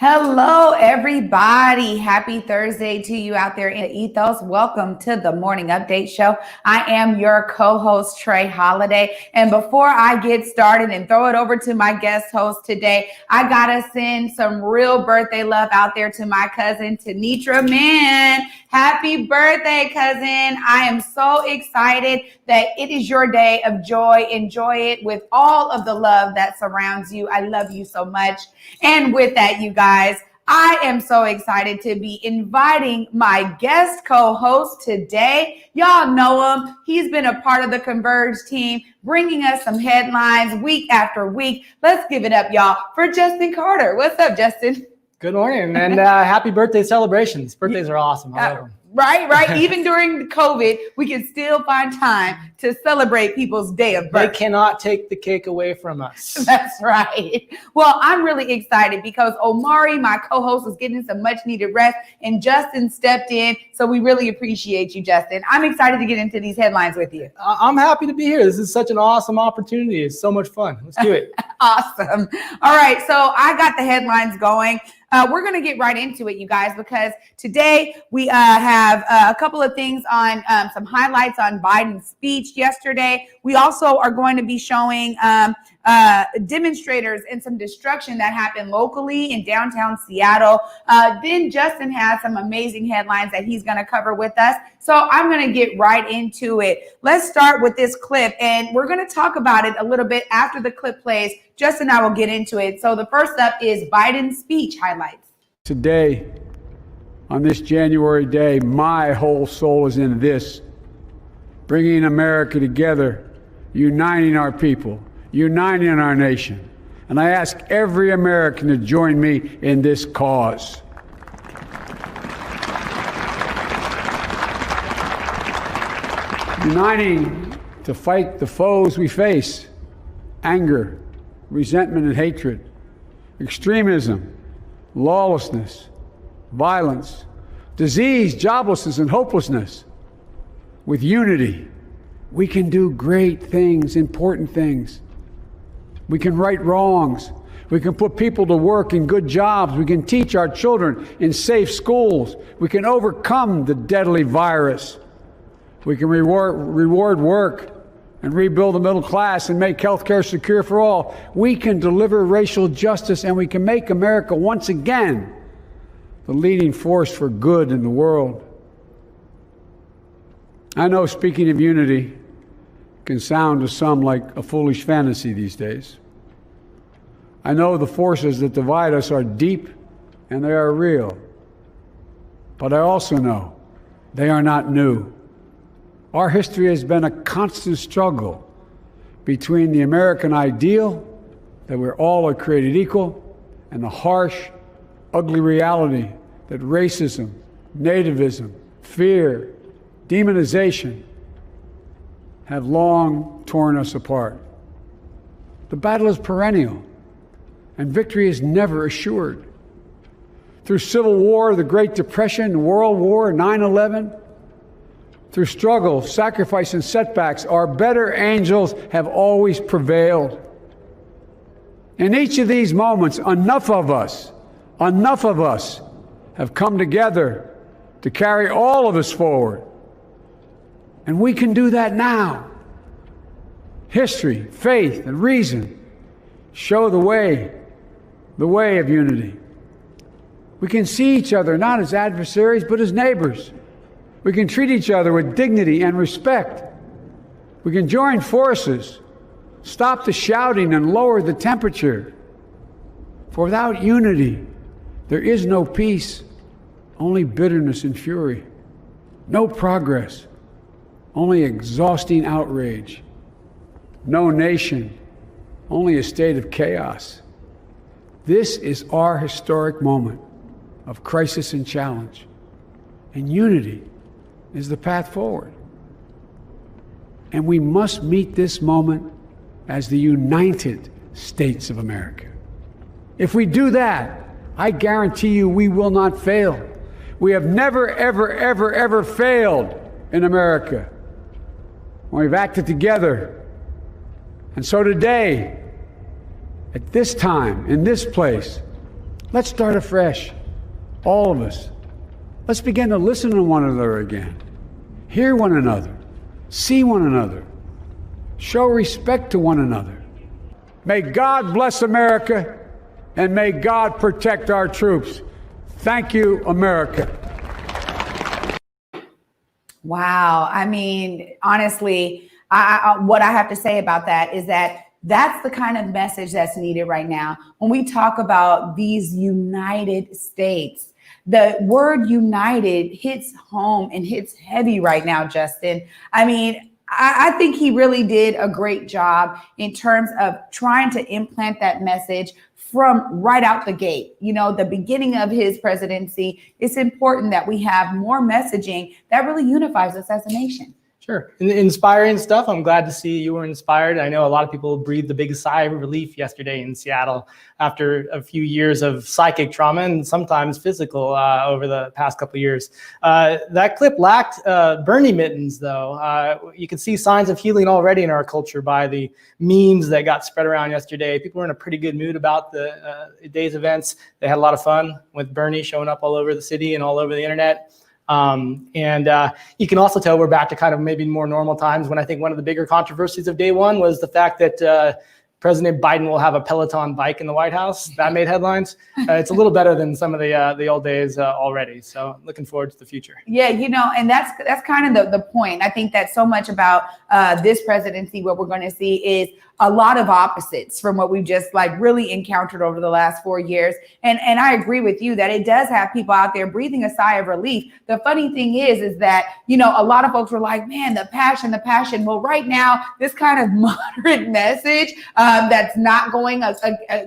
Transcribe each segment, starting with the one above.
Hello, everybody. Happy Thursday to you out there in the ethos. Welcome to the Morning Update Show. I am your co-host, Trey Holiday. And before I get started and throw it over to my guest host today, I got to send some real birthday love out there to my cousin, Tanitra Mann. Happy birthday, cousin. I am so excited that it is your day of joy. Enjoy it with all of the love that surrounds you. I love you so much. And with that, you guys, I am so excited to be inviting my guest co-host today. Y'all know him. He's been a part of the Converge team, bringing us some headlines week after week. Let's give it up, y'all, for Justin Carter. What's up, Justin? Good morning, and happy birthday celebrations. Birthdays are awesome. I love them. Right. Even during COVID, we can still find time to celebrate people's day of birth. They cannot take the cake away from us. That's right. Well, I'm really excited because Omari, my co-host, was getting some much needed rest, and Justin stepped in. So we really appreciate you, Justin. I'm excited to get into these headlines with you. I'm happy to be here. This is such an awesome opportunity. It's so much fun. Let's do it. Awesome. All right. So I got the headlines going. We're going to get right into it, you guys, because today we have a couple of things on some highlights on Biden's speech yesterday. We also are going to be showing demonstrators and some destruction that happened locally in downtown Seattle. Then Justin has some amazing headlines that he's going to cover with us. So I'm going to get right into it. Let's start with this clip, and we're going to talk about it a little bit after the clip plays. Justin and I will get into it. So the first up is Biden's speech highlights. Today, on this January day, my whole soul is in this, bringing America together, uniting our people, uniting our nation. And I ask every American to join me in this cause. Uniting to fight the foes we face: anger, resentment and hatred, extremism, lawlessness, violence, disease, joblessness, and hopelessness. With unity, we can do great things, important things. We can right wrongs. We can put people to work in good jobs. We can teach our children in safe schools. We can overcome the deadly virus. We can reward work and rebuild the middle class and make healthcare secure for all. We can deliver racial justice, and we can make America once again the leading force for good in the world. I know speaking of unity can sound to some like a foolish fantasy these days. I know the forces that divide us are deep and they are real. But I also know they are not new. Our history has been a constant struggle between the American ideal that we're all are created equal and the harsh, ugly reality that racism, nativism, fear, demonization have long torn us apart. The battle is perennial, and victory is never assured. Through Civil War, the Great Depression, World War, 9/11, through struggle, sacrifice, and setbacks, our better angels have always prevailed. In each of these moments, enough of us have come together to carry all of us forward. And we can do that now. History, faith, and reason show the way of unity. We can see each other not as adversaries, but as neighbors. We can treat each other with dignity and respect. We can join forces, stop the shouting, and lower the temperature. For without unity, there is no peace, only bitterness and fury. No progress, only exhausting outrage. No nation, only a state of chaos. This is our historic moment of crisis and challenge, and unity is the path forward. And we must meet this moment as the United States of America. If we do that, I guarantee you we will not fail. We have never, ever failed in America when we've acted together. And so today, at this time, in this place, Let's start afresh, all of us. Let's begin to listen to one another again, hear one another, see one another, show respect to one another. May God bless America, and may God protect our troops. Thank you, America. Wow. I mean, honestly, what I have to say about that is that that's the kind of message that's needed right now. When we talk about these United States, the word united hits home and hits heavy right now, Justin. I mean, I think he really did a great job in terms of trying to implant that message from right out the gate. You know, the beginning of his presidency, it's important that we have more messaging that really unifies us as a nation. Sure. Inspiring stuff. I'm glad to see you were inspired. I know a lot of people breathed a big sigh of relief yesterday in Seattle after a few years of psychic trauma and sometimes physical over the past couple of years. That clip lacked Bernie mittens, though. You can see signs of healing already in our culture by the memes that got spread around yesterday. People were in a pretty good mood about the day's events. They had a lot of fun with Bernie showing up all over the city and all over the internet. You can also tell we're back to kind of maybe more normal times, when I think one of the bigger controversies of day one was the fact that President Biden will have a Peloton bike in the White House. That made headlines. It's a little better than some of the old days already. So looking forward to the future. Yeah, you know, and that's kind of the point. I think that so much about this presidency, what we're going to see is a lot of opposites from what we've just like really encountered over the last 4 years. And I agree with you that it does have people out there breathing a sigh of relief. The funny thing is that, you know, a lot of folks were like, man, the passion. Well, right now, this kind of moderate message that's not going,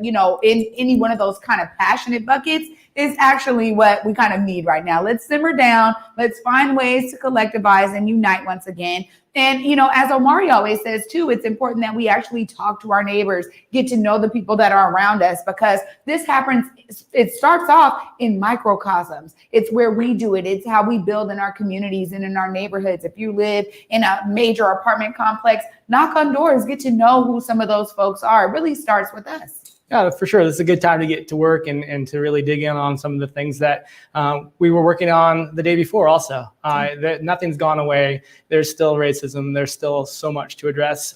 you know, in any one of those kind of passionate buckets is actually what we kind of need right now. Let's simmer down. Let's find ways to collectivize and unite once again. And, you know, as Omari always says, too, it's important that we actually talk to our neighbors, get to know the people that are around us, because this happens. It starts off in microcosms. It's where we do it. It's how we build in our communities and in our neighborhoods. If you live in a major apartment complex, knock on doors, get to know who some of those folks are. It really starts with us. Yeah, for sure. This is a good time to get to work and to really dig in on some of the things that we were working on the day before also. Nothing's gone away. There's still racism. There's still so much to address.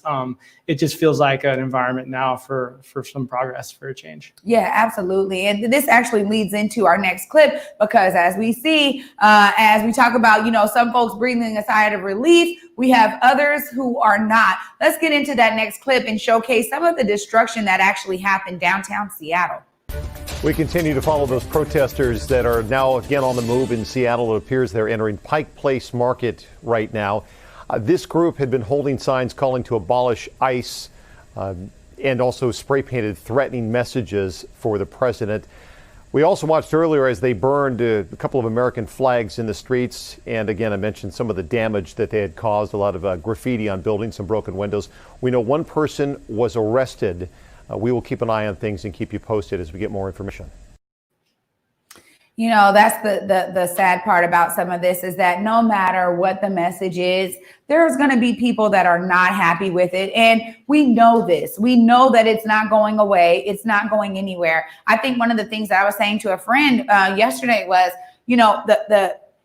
It just feels like an environment now for some progress, for a change. Yeah, absolutely. And this actually leads into our next clip, because as we see, as we talk about, you know, some folks breathing a sigh of relief, we have others who are not. Let's get into that next clip and showcase some of the destruction that actually happened downtown Seattle. We continue to follow those protesters that are now again on the move in Seattle. It appears they're entering Pike Place Market right now. This group had been holding signs calling to abolish ICE and also spray painted threatening messages for the president. We also watched earlier as they burned a couple of American flags in the streets. And again, I mentioned some of the damage that they had caused, a lot of graffiti on buildings, some broken windows. We know one person was arrested. We will keep an eye on things and keep you posted as we get more information. You know, that's the sad part about some of this, is that no matter what the message is, there's going to be people that are not happy with it. And we know this. We know that it's not going away. It's not going anywhere. I think one of the things that I was saying to a friend yesterday was, you know,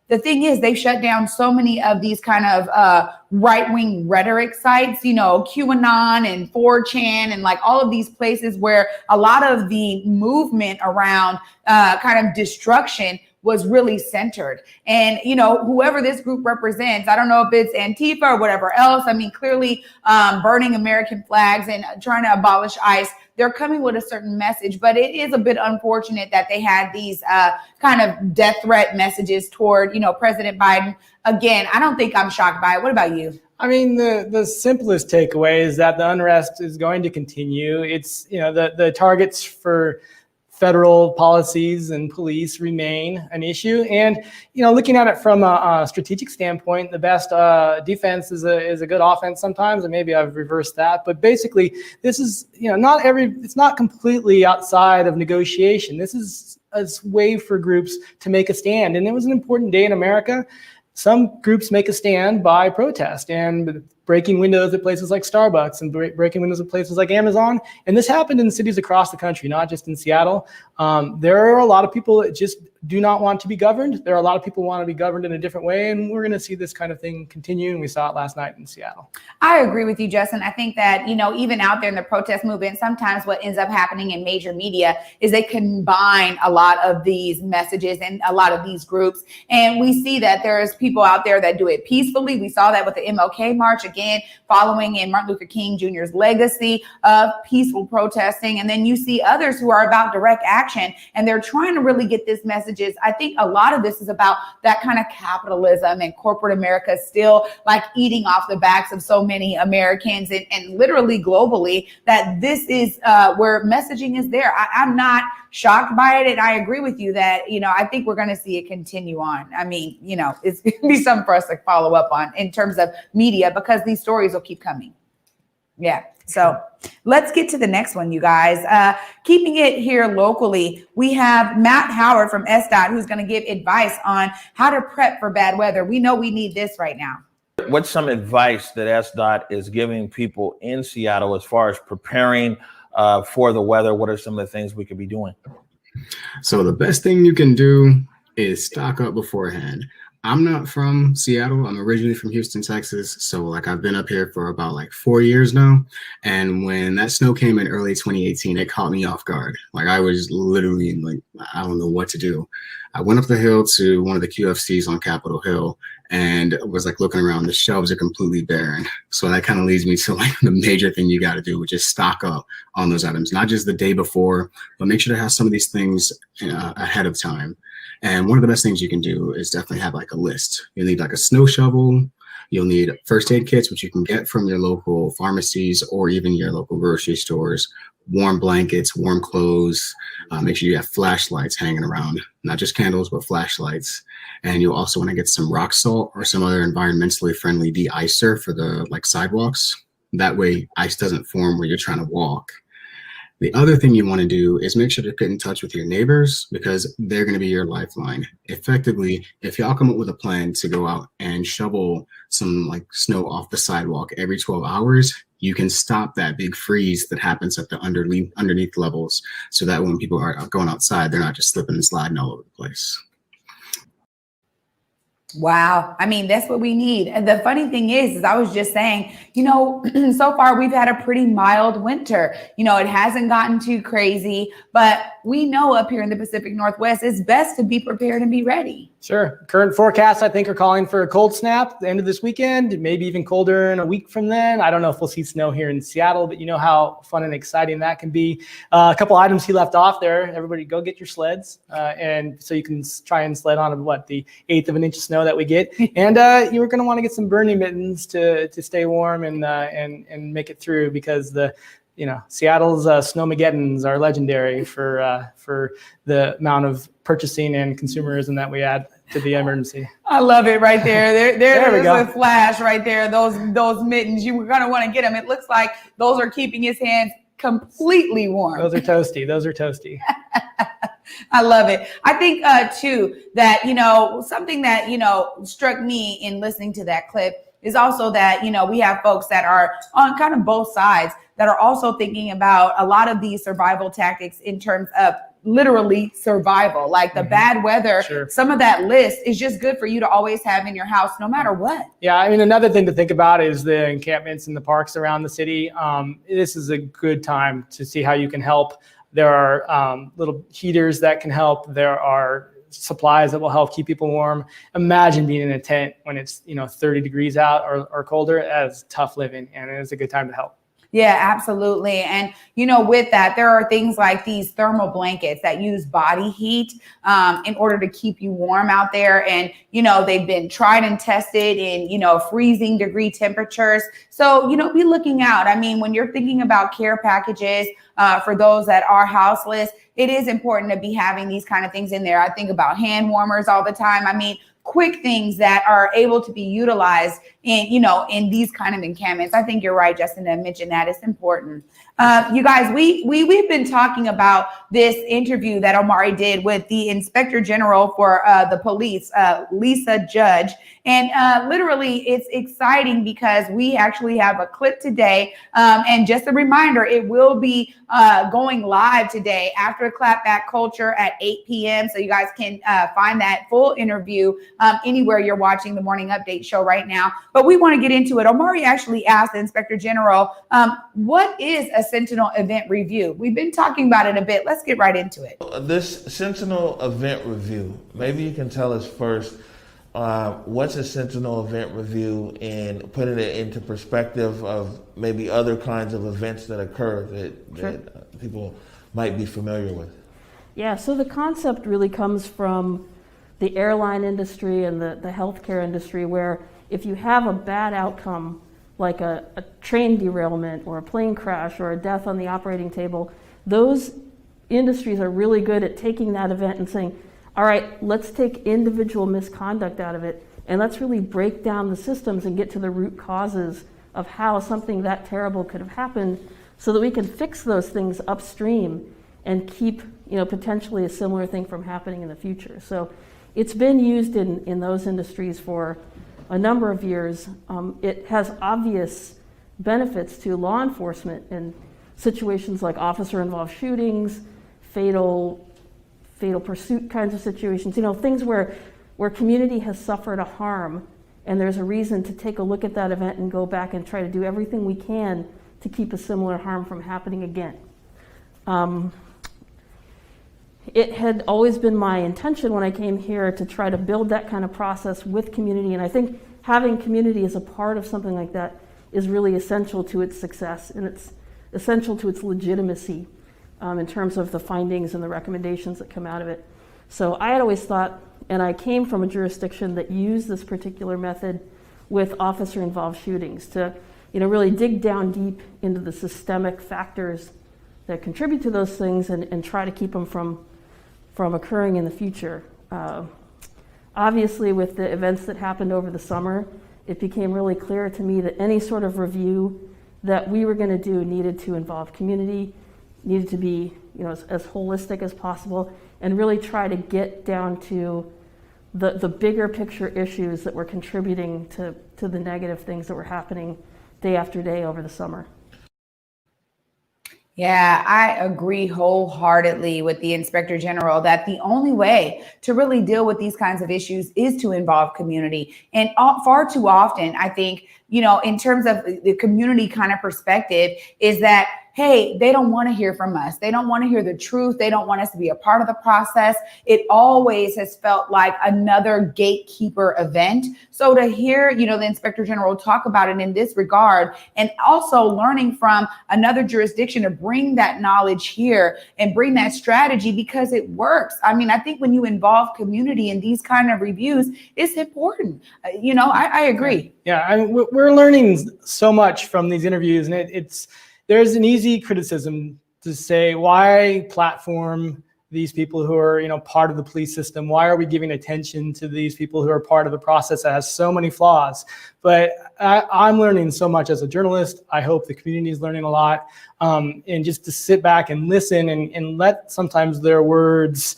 the thing is, they shut down so many of these kind of right-wing rhetoric sites, you know, QAnon and 4chan and like all of these places where a lot of the movement around kind of destruction was really centered. And, you know, whoever this group represents, I don't know if it's Antifa or whatever else. I mean, clearly burning American flags and trying to abolish ICE, they're coming with a certain message, but it is a bit unfortunate that they had these kind of death threat messages toward, you know, President Biden. Again, I don't think I'm shocked by it. What about you? I mean, the simplest takeaway is that the unrest is going to continue. It's, you know, the targets for federal policies and police remain an issue. And, you know, looking at it from a strategic standpoint, the best defense is a good offense sometimes, and maybe I've reversed that. But basically, this is, you know, it's not completely outside of negotiation. This is a way for groups to make a stand. And it was an important day in America. Some groups make a stand by protest, and breaking windows at places like Starbucks and breaking windows at places like Amazon. And this happened in cities across the country, not just in Seattle. There are a lot of people that just do not want to be governed. There are a lot of people who want to be governed in a different way, and we're going to see this kind of thing continue, and we saw it last night in Seattle. I agree with you, Justin. I think that, even out there in the protest movement, sometimes what ends up happening in major media is they combine a lot of these messages and a lot of these groups. And we see that there's people out there that do it peacefully. We saw that with the MLK March, again, following in Martin Luther King Jr.'s legacy of peaceful protesting. And then you see others who are about direct action, and they're trying to really get this messages. I think a lot of this is about that kind of capitalism and corporate America still like eating off the backs of so many Americans and literally globally, that this is where messaging is there. I'm not shocked by it. And I agree with you that, I think we're going to see it continue on. I mean, it's going to be something for us to follow up on in terms of media, because these stories will keep coming. Yeah. So let's get to the next one, you guys. Keeping it here locally, we have Matt Howard from SDOT, who's going to give advice on how to prep for bad weather. We know we need this right now. What's some advice that SDOT is giving people in Seattle as far as preparing for the weather? What are some of the things we could be doing? So the best thing you can do is stock up beforehand. I'm not from Seattle. I'm originally from Houston, Texas. So I've been up here for about 4 years now. And when that snow came in early 2018, it caught me off guard. I was literally I don't know what to do. I went up the hill to one of the QFCs on Capitol Hill and was looking around. The shelves are completely barren. So that kind of leads me to the major thing you got to do, which is stock up on those items, not just the day before, but make sure to have some of these things ahead of time. And one of the best things you can do is definitely have a list. You'll need a snow shovel. You'll need first aid kits, which you can get from your local pharmacies or even your local grocery stores, warm blankets, warm clothes. Make sure you have flashlights hanging around, not just candles, but flashlights. And you'll also want to get some rock salt or some other environmentally friendly de-icer for the sidewalks. That way ice doesn't form where you're trying to walk. The other thing you want to do is make sure to get in touch with your neighbors, because they're going to be your lifeline. Effectively, if y'all come up with a plan to go out and shovel some snow off the sidewalk every 12 hours, you can stop that big freeze that happens at the underneath levels, so that when people are going outside, they're not just slipping and sliding all over the place. Wow. I mean, that's what we need. And the funny thing is I was just saying, so far we've had a pretty mild winter. It hasn't gotten too crazy, but we know up here in the Pacific Northwest, it's best to be prepared and be ready. Sure. Current forecasts, I think, are calling for a cold snap at the end of this weekend, maybe even colder in a week from then. I don't know if we'll see snow here in Seattle, but you know how fun and exciting that can be. A couple items he left off there. Everybody go get your sleds. And so you can try and sled on the 1/8 of an inch of snow that we get. And you're going to want to get some burning mittens to stay warm and make it through, because Seattle's Snowmageddons are legendary for the amount of purchasing and consumerism that we add to the emergency. I love it right there. There we go. A flash right there. Those mittens, you're going to want to get them. It looks like those are keeping his hands completely warm. Those are toasty. I love it. I think too that something that struck me in listening to that clip is also that we have folks that are on kind of both sides that are also thinking about a lot of these survival tactics in terms of literally survival, the bad weather. Sure. Some of that list is just good for you to always have in your house, no matter what. Yeah, I mean, another thing to think about is the encampments in the parks around the city. This is a good time to see how you can help. There are little heaters that can help. There are supplies that will help keep people warm. Imagine being in a tent when it's 30 degrees out or colder. That's tough living, and it is a good time to help. Yeah, absolutely. And, with that, there are things like these thermal blankets that use body heat in order to keep you warm out there. And, they've been tried and tested in, freezing degree temperatures. So, be looking out. I mean, when you're thinking about care packages for those that are houseless, it is important to be having these kind of things in there. I think about hand warmers all the time. I mean, quick things that are able to be utilized in these kind of encampments. I think you're right, Justin, to mention that. It's important. You guys, we've been talking about this interview that Omari did with the Inspector General for the police, Lisa Judge. And literally, it's exciting because we actually have a clip today. And just a reminder, it will be going live today after Clapback Culture at 8 p.m. So you guys can find that full interview anywhere you're watching the Morning Update show right now. But we want to get into it. Omari actually asked the Inspector General, what is a Sentinel event review? We've been talking about it a bit. Let's get right into it. This Sentinel event review, maybe you can tell us first, what's a Sentinel event review, and putting it into perspective of maybe other kinds of events that occur that people might be familiar with. Yeah, so the concept really comes from the airline industry and the healthcare industry, where if you have a bad outcome, like a train derailment or a plane crash or a death on the operating table, those industries are really good at taking that event and saying, all right, let's take individual misconduct out of it, and let's really break down the systems and get to the root causes of how something that terrible could have happened, so that we can fix those things upstream and keep, potentially a similar thing from happening in the future. So it's been used in those industries for a number of years. It has obvious benefits to law enforcement in situations like officer-involved shootings, fatal pursuit kinds of situations, things where community has suffered a harm, and there's a reason to take a look at that event and go back and try to do everything we can to keep a similar harm from happening again. It had always been my intention when I came here to try to build that kind of process with community, and I think having community as a part of something like that is really essential to its success, and it's essential to its legitimacy in terms of the findings and the recommendations that come out of it. So I had always thought, and I came from a jurisdiction that used this particular method with officer-involved shootings to really dig down deep into the systemic factors that contribute to those things and try to keep them from occurring in the future. Obviously, with the events that happened over the summer, it became really clear to me that any sort of review that we were going to do needed to involve community, needed to be as holistic as possible, and really try to get down to the bigger picture issues that were contributing to the negative things that were happening day after day over the summer. Yeah, I agree wholeheartedly with the Inspector General that the only way to really deal with these kinds of issues is to involve community. And far too often, I think, in terms of the community kind of perspective, is that, hey, they don't want to hear from us. They don't want to hear the truth. They don't want us to be a part of the process. It always has felt like another gatekeeper event. So to hear, the Inspector General talk about it in this regard, and also learning from another jurisdiction to bring that knowledge here and bring that strategy, because it works. I mean, I think when you involve community in these kind of reviews, it's important. I agree. Yeah, we're learning so much from these interviews, and there's an easy criticism to say, why platform these people who are, part of the police system? Why are we giving attention to these people who are part of the process that has so many flaws? But I'm learning so much as a journalist. I hope the community is learning a lot. And just to sit back and listen and let sometimes their words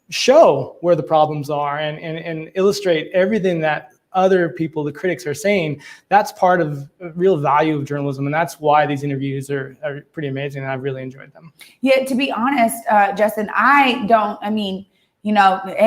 show where the problems are and illustrate everything that other people, the critics, are saying. That's part of real value of journalism, and that's why these interviews are pretty amazing, and I've really enjoyed them. Yeah, to be honest, Justin, hey,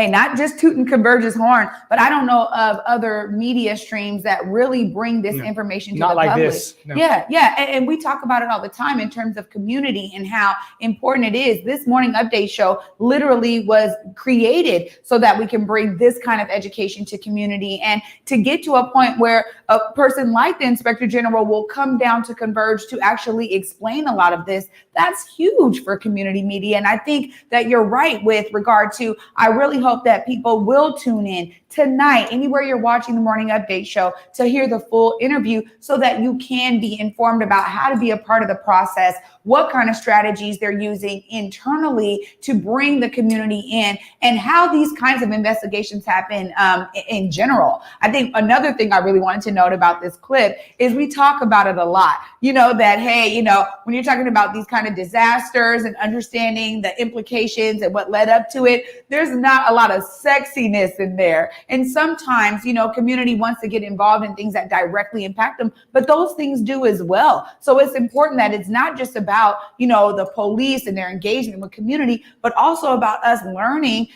not just tooting Converge's horn, but I don't know of other media streams that really bring this information to the public. Not like this. No. Yeah. And we talk about it all the time in terms of community and how important it is. This Morning Update show literally was created so that we can bring this kind of education to community, and to get to a point where a person like the Inspector General will come down to Converge to actually explain a lot of this. That's huge for community media. And I think that you're right with regard to I really hope that people will tune in tonight, anywhere you're watching the Morning Update show, to hear the full interview so that you can be informed about how to be a part of the process, what kind of strategies they're using internally to bring the community in, and how these kinds of investigations happen in general. I think another thing I really wanted to note about this clip is we talk about it a lot, that, hey, when you're talking about these kind of disasters and understanding the implications and what led up to it, there's not a lot of sexiness in there. And sometimes, community wants to get involved in things that directly impact them, but those things do as well. So it's important that it's not just about, the police and their engagement with community, but also about us learning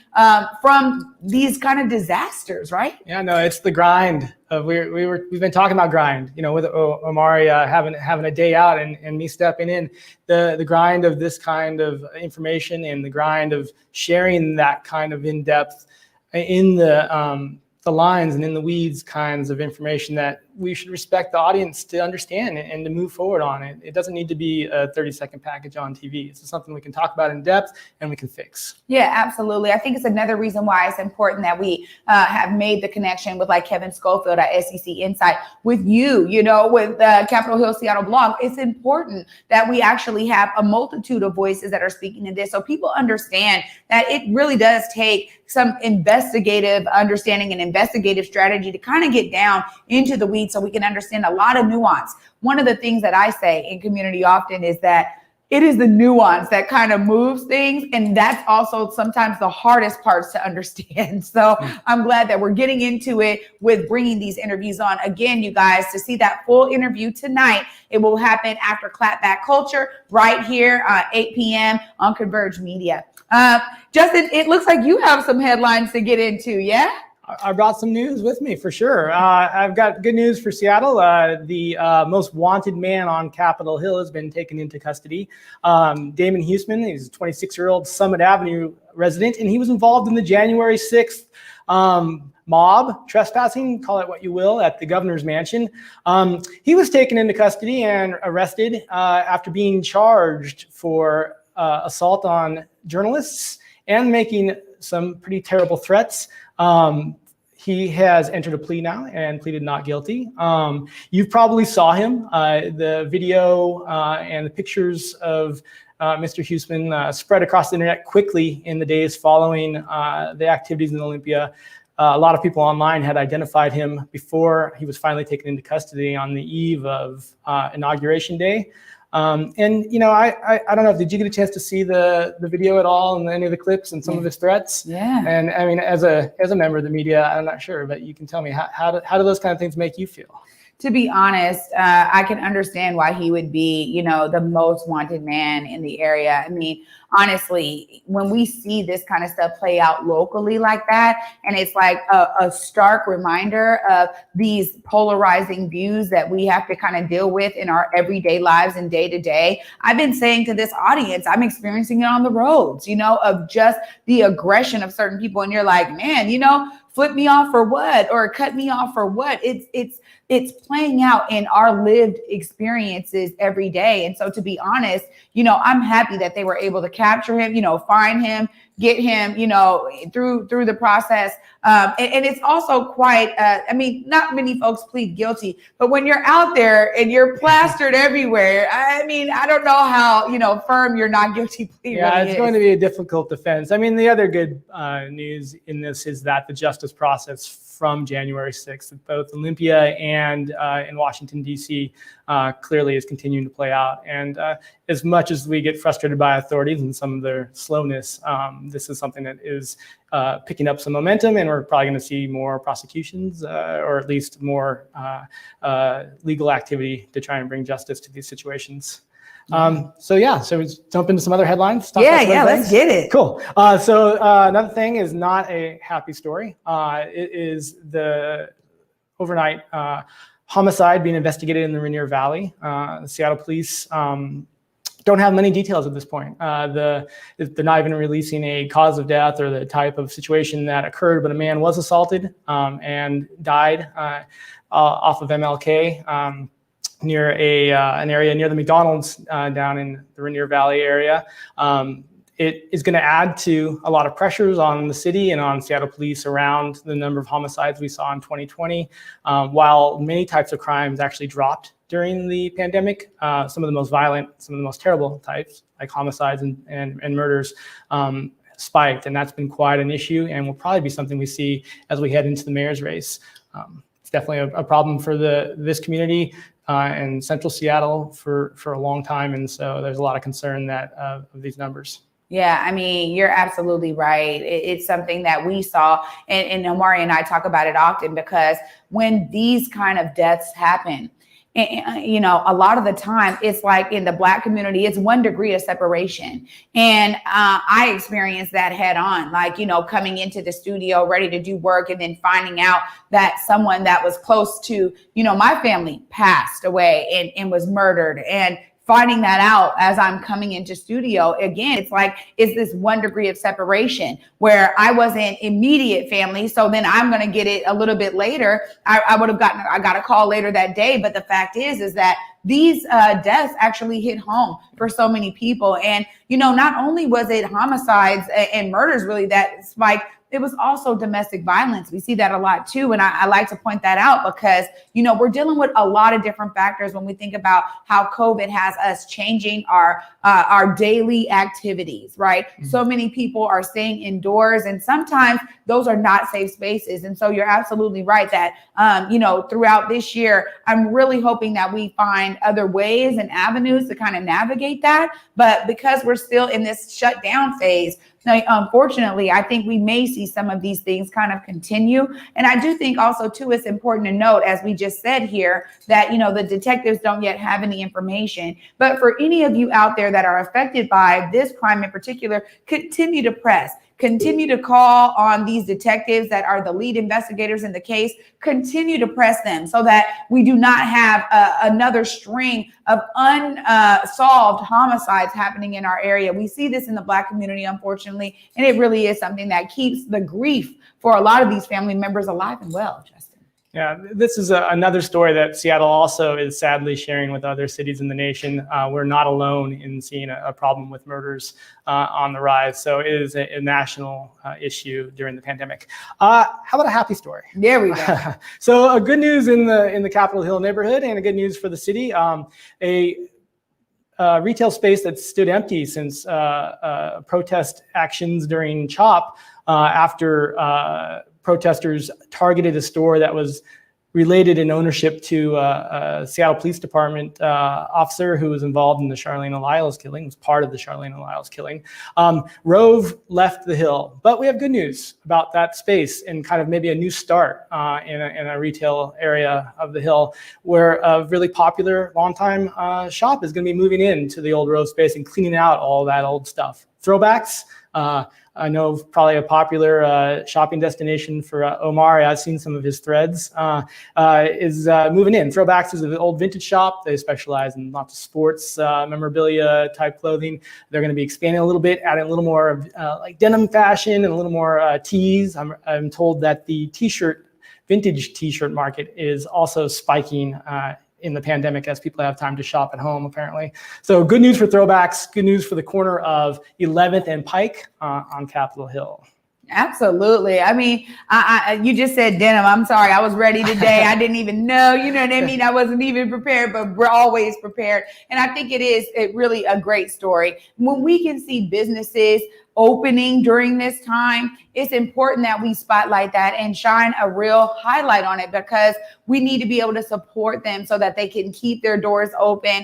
from these kind of disasters, right? Yeah, no, it's the grind. We've been talking about grind, with Omari having a day out and me stepping in, the grind of this kind of information and the grind of sharing that kind of in-depth in the lines and in the weeds kinds of information that we should respect the audience to understand and to move forward on it. It doesn't need to be a 30-second package on TV. It's something we can talk about in depth and we can fix. Yeah, absolutely. I think it's another reason why it's important that we have made the connection with like Kevin Schofield at SEC Insight, with you, with Capitol Hill Seattle blog. It's important that we actually have a multitude of voices that are speaking to this, so people understand that it really does take some investigative understanding and investigative strategy to kind of get down into the weeds so we can understand a lot of nuance. One of the things that I say in community often is that it is the nuance that kind of moves things. And that's also sometimes the hardest parts to understand. So I'm glad that we're getting into it with bringing these interviews on. Again, you guys, to see that full interview tonight, it will happen after Clapback Culture right here 8 p.m. on Converge Media. Justin, it looks like you have some headlines to get into, yeah? I brought some news with me for sure. I've got good news for Seattle. The most wanted man on Capitol Hill has been taken into custody. Damon Huseman, he's a 26-year-old Summit Avenue resident, and he was involved in the January 6th mob trespassing, call it what you will, at the governor's mansion. He was taken into custody and arrested after being charged for assault on journalists and making some pretty terrible threats. He has entered a plea now and pleaded not guilty. You probably saw him. The video and the pictures of Mr. Huseman spread across the internet quickly in the days following the activities in Olympia. A lot of people online had identified him before he was finally taken into custody on the eve of Inauguration Day. I don't know, did you get a chance to see the video at all and any of the clips and some of his threats? Yeah. And I mean, as a member of the media, I'm not sure, but you can tell me, how do those kind of things make you feel? To be honest, I can understand why he would be, the most wanted man in the area. I mean, honestly, when we see this kind of stuff play out locally like that, and it's like a stark reminder of these polarizing views that we have to kind of deal with in our everyday lives and day to day. I've been saying to this audience, I'm experiencing it on the roads, of just the aggression of certain people. And you're like, man, flip me off for what? Or cut me off for what? It's playing out in our lived experiences every day. And so, to be honest, I'm happy that they were able to capture him, find him, get him, through the process. And it's also quite, not many folks plead guilty, but when you're out there and you're plastered everywhere, I don't know how, firm your not guilty plea Yeah, really it's going to be a difficult defense. I mean, the other good news in this is that the justice process from January 6th, both Olympia and in Washington, D.C., clearly is continuing to play out. And as much as we get frustrated by authorities and some of their slowness, this is something that is picking up some momentum, and we're probably going to see more prosecutions or at least more legal activity to try and bring justice to these situations. So we jump into some other headlines. Let's get it. Cool. So another thing is not a happy story. It is the overnight homicide being investigated in the Rainier Valley. The Seattle police don't have many details at this point. They're not even releasing a cause of death or the type of situation that occurred, but a man was assaulted and died off of MLK. Near an area near the McDonald's down in the Rainier Valley area. It is going to add to a lot of pressures on the city and on Seattle police around the number of homicides we saw in 2020. While many types of crimes actually dropped during the pandemic, some of the most violent, some of the most terrible types, like homicides and murders, spiked, and that's been quite an issue, and will probably be something we see as we head into the mayor's race. It's definitely a problem for this community and Central Seattle for a long time, and so there's a lot of concern that of these numbers. Yeah, I mean, you're absolutely right. It's something that we saw, and Omari and I talk about it often, because when these kind of deaths happen, and, you know, a lot of the time it's like in the Black community, it's 1 degree of separation. And I experienced that head on, like, you know, coming into the studio ready to do work and then finding out that someone that was close to, you know, my family passed away and was murdered, and finding that out as I'm coming into studio. Again, it's like, it's this 1 degree of separation where I wasn't immediate family. So then I'm going to get it a little bit later. I got a call later that day. But the fact is that these deaths actually hit home for so many people. And, you know, not only was it homicides and murders really that spiked, it was also domestic violence. We see that a lot too. And I like to point that out because, you know, we're dealing with a lot of different factors when we think about how COVID has us changing our daily activities, right? Mm-hmm. So many people are staying indoors, and sometimes those are not safe spaces. And so you're absolutely right that, you know, throughout this year, I'm really hoping that we find other ways and avenues to kind of navigate that. But because we're still in this shutdown phase, now, unfortunately, I think we may see some of these things kind of continue. And I do think also, too, it's important to note, as we just said here, that, you know, the detectives don't yet have any information. But for any of you out there that are affected by this crime in particular, continue to press. Continue to call on these detectives that are the lead investigators in the case. Continue to press them so that we do not have another string of unsolved homicides happening in our area. We see this in the Black community, unfortunately, and it really is something that keeps the grief for a lot of these family members alive and well, Justin. Yeah, this is another story that Seattle also is sadly sharing with other cities in the nation. We're not alone in seeing a problem with murders on the rise. So it is a national issue during the pandemic. How about a happy story? There we go. So good news in the Capitol Hill neighborhood, and a good news for the city. A retail space that stood empty since protest actions during CHOP after protesters targeted a store that was related in ownership to a Seattle Police Department officer who was involved in the Charlene Elias killing, was part of the Charlene Elias killing. Rove left the Hill, but we have good news about that space and kind of maybe a new start in a retail area of the Hill, where a really popular longtime shop is going to be moving into the old Rove space and cleaning out all that old stuff. Throwbacks. I know probably a popular shopping destination for Omari. I've seen some of his threads, is moving in. Throwbacks is an old vintage shop. They specialize in lots of sports memorabilia type clothing. They're going to be expanding a little bit, adding a little more of like denim fashion and a little more tees. I'm told that the vintage t-shirt market is also spiking in the pandemic as people have time to shop at home, apparently. So good news for Throwbacks, good news for the corner of 11th and Pike on Capitol Hill. Absolutely. I mean, you just said denim. I'm sorry. I was ready today. I didn't even know, you know what I mean? I wasn't even prepared, but we're always prepared. And I think it is really a great story. When we can see businesses opening during this time, it's important that we spotlight that and shine a real highlight on it, because we need to be able to support them so that they can keep their doors open.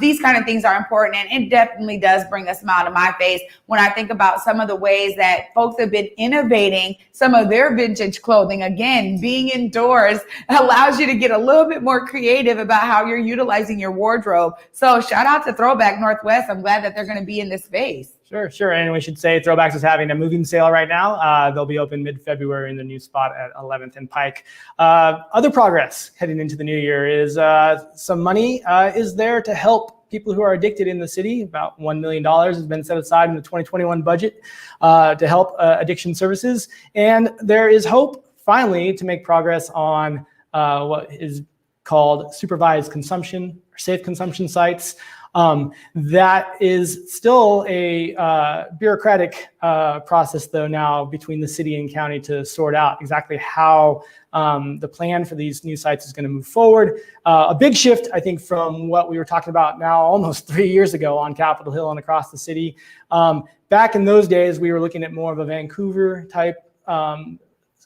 These kind of things are important, and it definitely does bring a smile to my face when I think about some of the ways that folks have been innovating some of their vintage clothing. Again, being indoors allows you to get a little bit more creative about how you're utilizing your wardrobe. So shout out to Throwback Northwest. I'm glad that they're going to be in this space. Sure. And we should say Throwbacks is having a moving sale right now. They'll be open mid-February in the new spot at 11th and Pike. Other progress heading into the new year is some money is there to help people who are addicted in the city. About $1 million has been set aside in the 2021 budget to help addiction services. And there is hope, finally, to make progress on what is called supervised consumption or safe consumption sites. That is still a bureaucratic process, though, now between the city and county to sort out exactly how the plan for these new sites is going to move forward. A big shift, I think, from what we were talking about now almost 3 years ago on Capitol Hill and across the city. Back in those days, we were looking at more of a Vancouver type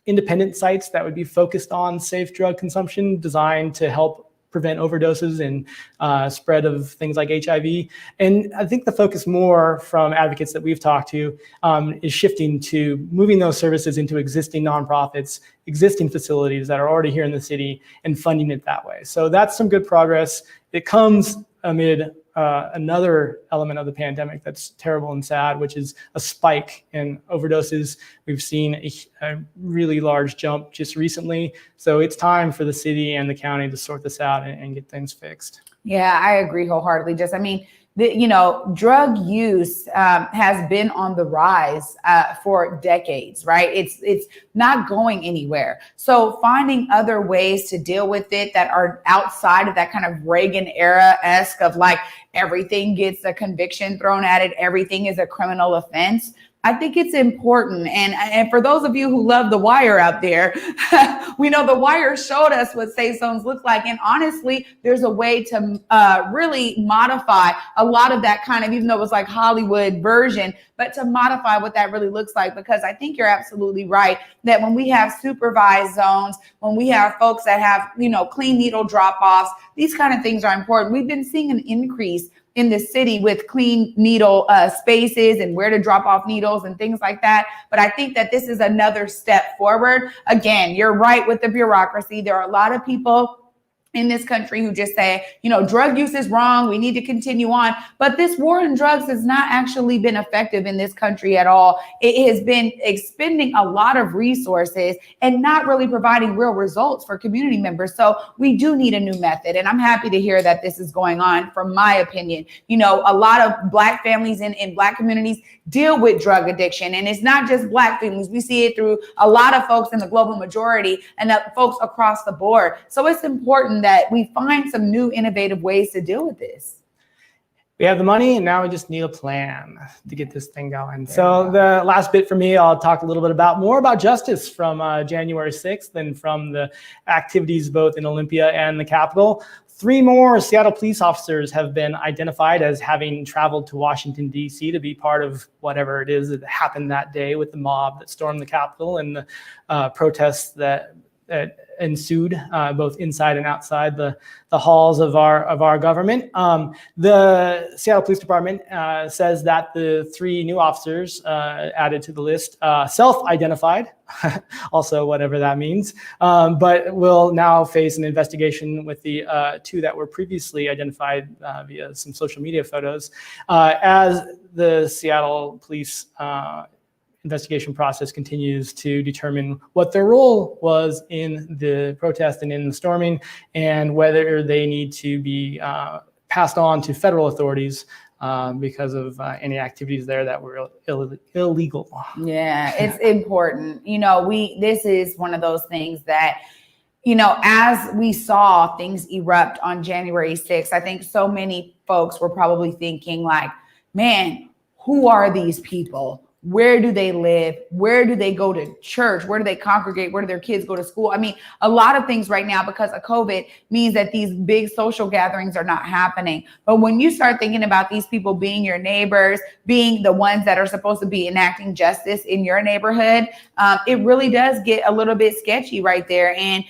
independent sites that would be focused on safe drug consumption, designed to help prevent overdoses and spread of things like HIV. And I think the focus more from advocates that we've talked to is shifting to moving those services into existing nonprofits, existing facilities that are already here in the city, and funding it that way. So that's some good progress. It comes amid another element of the pandemic that's terrible and sad, which is a spike in overdoses. We've seen a really large jump just recently. So it's time for the city and the county to sort this out and get things fixed. Yeah, I agree wholeheartedly. Drug use has been on the rise for decades, right? It's not going anywhere. So finding other ways to deal with it that are outside of that kind of Reagan era-esque of like everything gets a conviction thrown at it, everything is a criminal offense. I think it's important. And for those of you who love The Wire out there, we know The Wire showed us what safe zones look like. And honestly, there's a way to really modify a lot of that kind of, even though it was like Hollywood version, but to modify what that really looks like. Because I think you're absolutely right that when we have supervised zones, when we have folks that have, clean needle drop-offs, these kind of things are important. We've been seeing an increase in the city with clean needle spaces and where to drop off needles and things like that. But I think that this is another step forward. Again, you're right with the bureaucracy. There are a lot of people in this country who just say, drug use is wrong. We need to continue on. But this war on drugs has not actually been effective in this country at all. It has been expending a lot of resources and not really providing real results for community members. So we do need a new method. And I'm happy to hear that this is going on, from my opinion. A lot of Black families in Black communities deal with drug addiction. And it's not just Black families. We see it through a lot of folks in the global majority and folks across the board. So it's important that we find some new innovative ways to deal with this. We have the money, and now we just need a plan to get this thing going. So the last bit for me, I'll talk a little bit more about justice from January 6th and from the activities both in Olympia and the Capitol. 3 more Seattle police officers have been identified as having traveled to Washington, D.C. to be part of whatever it is that happened that day with the mob that stormed the Capitol and the protests that ensued both inside and outside the halls of our government. The Seattle Police Department says that the 3 new officers added to the list self-identified, also whatever that means, but will now face an investigation with the 2 that were previously identified via some social media photos. As the Seattle Police investigation process continues to determine what their role was in the protest and in the storming, and whether they need to be passed on to federal authorities because of any activities there that were illegal. Yeah, it's important. This is one of those things that, as we saw things erupt on January 6th, I think so many folks were probably thinking like, man, who are these people? Where do they live? Where do they go to church? Where do they congregate? Where do their kids go to school? I mean, a lot of things right now because of COVID means that these big social gatherings are not happening. But when you start thinking about these people being your neighbors, being the ones that are supposed to be enacting justice in your neighborhood, it really does get a little bit sketchy right there. And,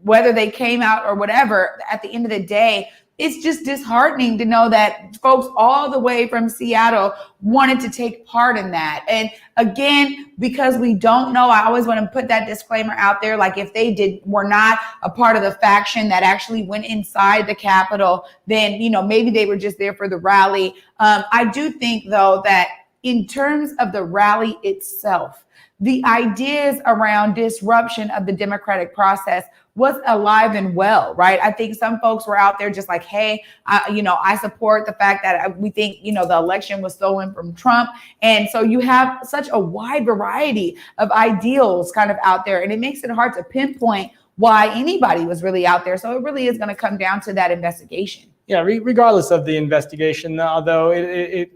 whether they came out or whatever, at the end of the day, it's just disheartening to know that folks all the way from Seattle wanted to take part in that. And again, because we don't know, I always want to put that disclaimer out there. Like if they were not a part of the faction that actually went inside the Capitol, then, maybe they were just there for the rally. I do think though, that in terms of the rally itself, the ideas around disruption of the democratic process was alive and well, right? I think some folks were out there just like, hey, I support the fact that we think, the election was stolen from Trump. And so you have such a wide variety of ideals kind of out there, and it makes it hard to pinpoint why anybody was really out there. So it really is going to come down to that investigation. regardless of the investigation, although it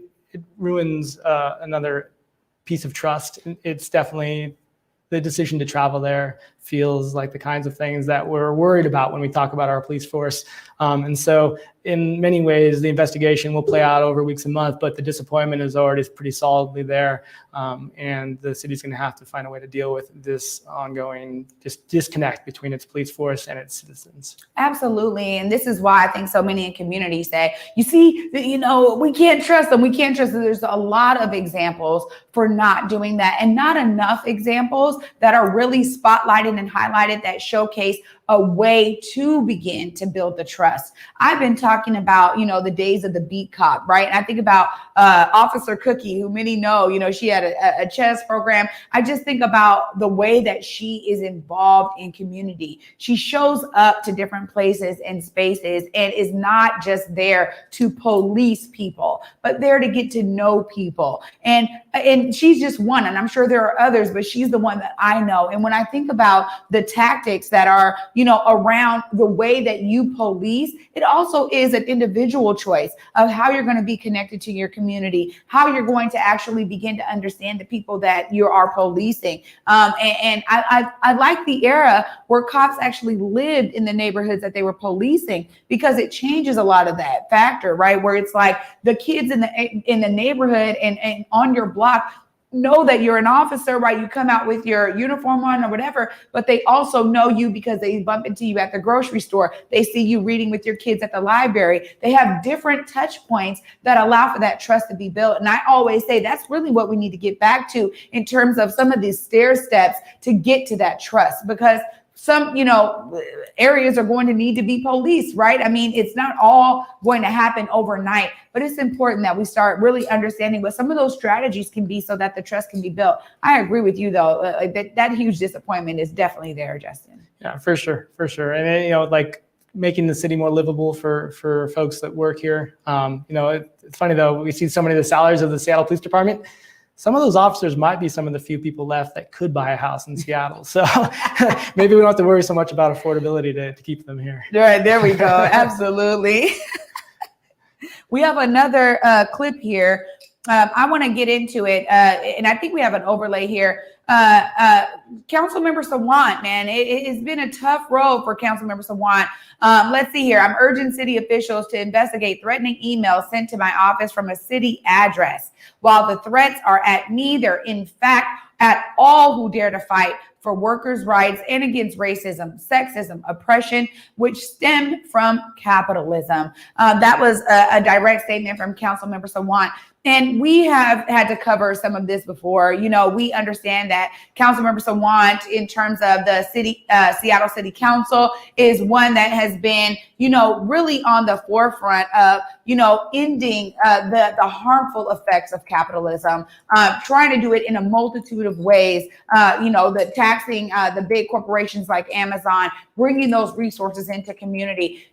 ruins another piece of trust, it's definitely the decision to travel there feels like the kinds of things that we're worried about when we talk about our police force. And so in many ways, the investigation will play out over weeks and months, but the disappointment is already pretty solidly there. And the city's going to have to find a way to deal with this ongoing disconnect between its police force and its citizens. Absolutely. And this is why I think so many in community say, you see, we can't trust them. We can't trust them. There's a lot of examples for not doing that, and not enough examples that are really spotlighted and highlighted that showcase a way to begin to build the trust. I've been talking about, the days of the beat cop, right? And I think about Officer Cookie, who many know, she had a chess program. I just think about the way that she is involved in community. She shows up to different places and spaces and is not just there to police people, but there to get to know people. And she's just one, and I'm sure there are others, but she's the one that I know. And when I think about the tactics that are, around the way that you police, it also is an individual choice of how you're going to be connected to your community, how you're going to actually begin to understand the people that you are policing. And I like the era where cops actually lived in the neighborhoods that they were policing, because it changes a lot of that factor, right? Where it's like the kids in the neighborhood and on your block know that you're an officer, right? You come out with your uniform on or whatever, but they also know you because they bump into you at the grocery store. They see you reading with your kids at the library. They have different touch points that allow for that trust to be built. And I always say that's really what we need to get back to in terms of some of these stair steps to get to that trust, because some, areas are going to need to be policed, right? I mean, it's not all going to happen overnight, but it's important that we start really understanding what some of those strategies can be so that the trust can be built. I agree with you, though. That huge disappointment is definitely there, Justin. Yeah, for sure. And, making the city more livable for folks that work here. It's funny, though, we see so many of the salaries of the Seattle Police Department. Some of those officers might be some of the few people left that could buy a house in Seattle. So maybe we don't have to worry so much about affordability to keep them here. All right, there we go. Absolutely. We have another clip here. I want to get into it. And I think we have an overlay here. Councilmember Sawant, man, it has been a tough road for Councilmember Sawant. Let's see here. I'm urging city officials to investigate threatening emails sent to my office from a city address. While the threats are at me, they're in fact at all who dare to fight for workers' rights and against racism, sexism, oppression, which stem from capitalism. That was a direct statement from Councilmember Sawant. And we have had to cover some of this before. We understand that Councilmember Sawant, in terms of the city, Seattle City Council, is one that has been, really on the forefront of, ending the harmful effects of capitalism, trying to do it in a multitude of ways, the taxing the big corporations like Amazon, bringing those resources into community.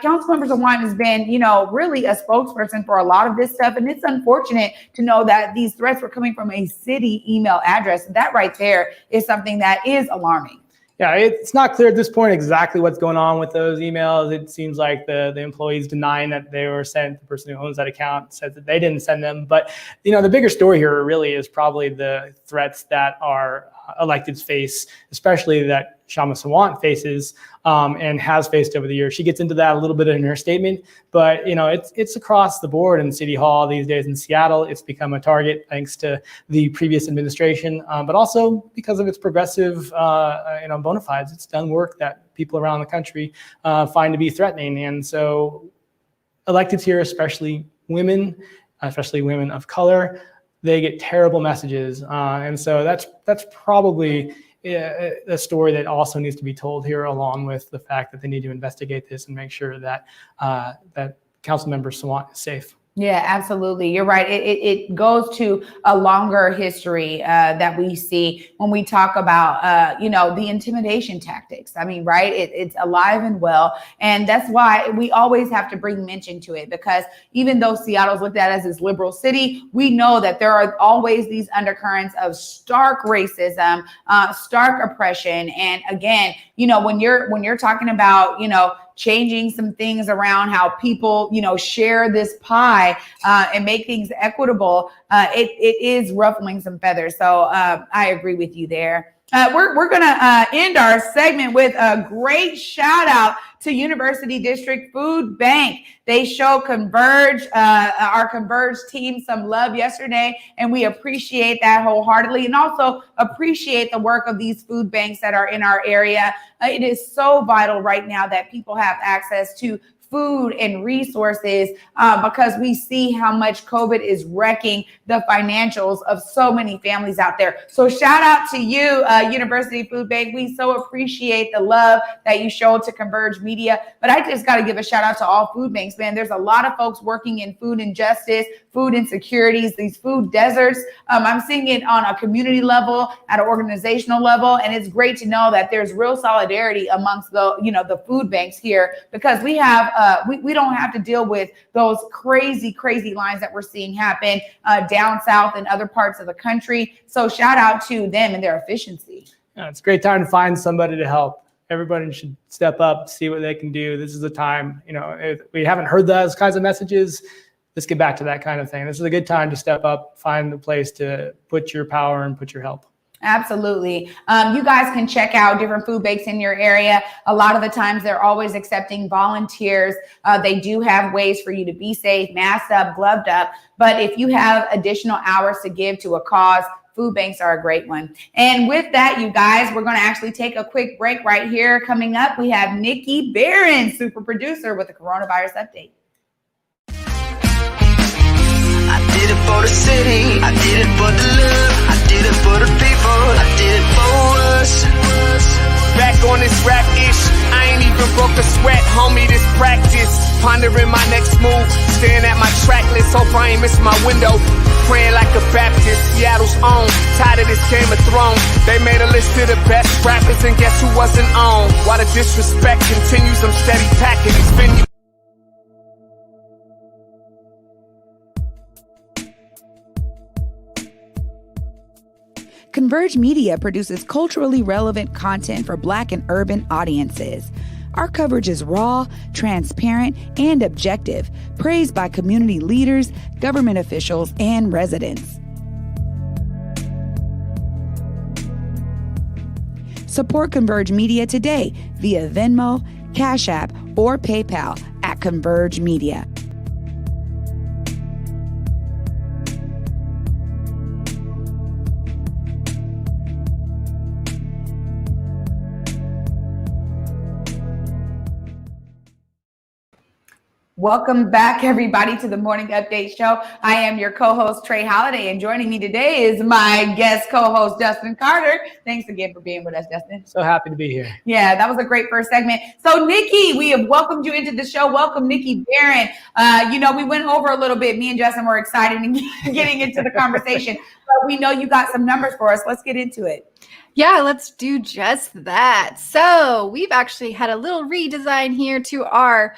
Councilmember Sawant has been, really a spokesperson for a lot of this stuff. And it's unfortunate to know that these threats were coming from a city email address. That right there is something that is alarming. Yeah, it's not clear at this point exactly what's going on with those emails. It seems like the employees denying that they were sent. The person who owns that account said that they didn't send them. But, the bigger story here really is probably the threats that our electeds face, especially that Kshama Sawant faces and has faced over the years. She gets into that a little bit in her statement, but it's across the board in City Hall these days in Seattle. It's become a target thanks to the previous administration, but also because of its progressive bona fides. It's done work that people around the country find to be threatening, and so electeds here, especially women of color, they get terrible messages, and so that's probably a story that also needs to be told here, along with the fact that they need to investigate this and make sure that that Councilmember Sawant is safe. Yeah, absolutely. You're right. It goes to a longer history that we see when we talk about, the intimidation tactics. I mean, right. It's alive and well. And that's why we always have to bring mention to it, because even though Seattle's looked at as this liberal city, we know that there are always these undercurrents of stark racism, stark oppression. And again, when you're talking about, changing some things around how people, share this pie and make things equitable, it is ruffling some feathers. So I agree with you there. We're going to end our segment with a great shout out to University District Food Bank. They show Converge, our Converge team, some love yesterday, and we appreciate that wholeheartedly, and also appreciate the work of these food banks that are in our area. It is so vital right now that people have access to food and resources because we see how much COVID is wrecking the financials of so many families out there. So shout out to you, University Food Bank. We so appreciate the love that you showed to Converge Media. But I just got to give a shout out to all food banks, man. There's a lot of folks working in food injustice, food insecurities, these food deserts. I'm seeing it on a community level, at an organizational level, and it's great to know that there's real solidarity amongst the food banks here, because we have we don't have to deal with those crazy lines that we're seeing happen down south and other parts of the country. So shout out to them and their efficiency. Yeah, it's a great time to find somebody to help. Everybody should step up, see what they can do. This is the time, if we haven't heard those kinds of messages, let's get back to that kind of thing. This is a good time to step up, find the place to put your power and put your help. Absolutely. You guys can check out different food banks in your area. A lot of the times they're always accepting volunteers. They do have ways for you to be safe, masked up, gloved up. But if you have additional hours to give to a cause, food banks are a great one. And with that, you guys, we're going to actually take a quick break right here. Coming up, we have Nikki Barron, super producer, with the coronavirus update. I did it for the city, I did it for the love, I did it for the people, I did it for us. Back on this rap-ish, I ain't even broke a sweat, homie, this practice. Pondering my next move, staring at my track list, hope I ain't miss my window. Praying like a Baptist, Seattle's own, tired of this Game of Thrones. They made a list of the best rappers and guess who wasn't on? While the disrespect continues, I'm steady packing these venues. Converge Media produces culturally relevant content for Black and urban audiences. Our coverage is raw, transparent, and objective, praised by community leaders, government officials, and residents. Support Converge Media today via Venmo, Cash App, or PayPal at Converge Media. Welcome back, everybody, to the Morning Update Show. I am your co-host, Trey Holiday, and joining me today is my guest co-host, Justin Carter. Thanks again for being with us, Justin. So happy to be here. Yeah, that was a great first segment. So, Nikki, we have welcomed you into the show. Welcome, Nikki Barron. We went over a little bit. Me and Justin were excited and getting into the conversation. But we know you got some numbers for us. Let's get into it. Yeah, let's do just that. So we've actually had a little redesign here to our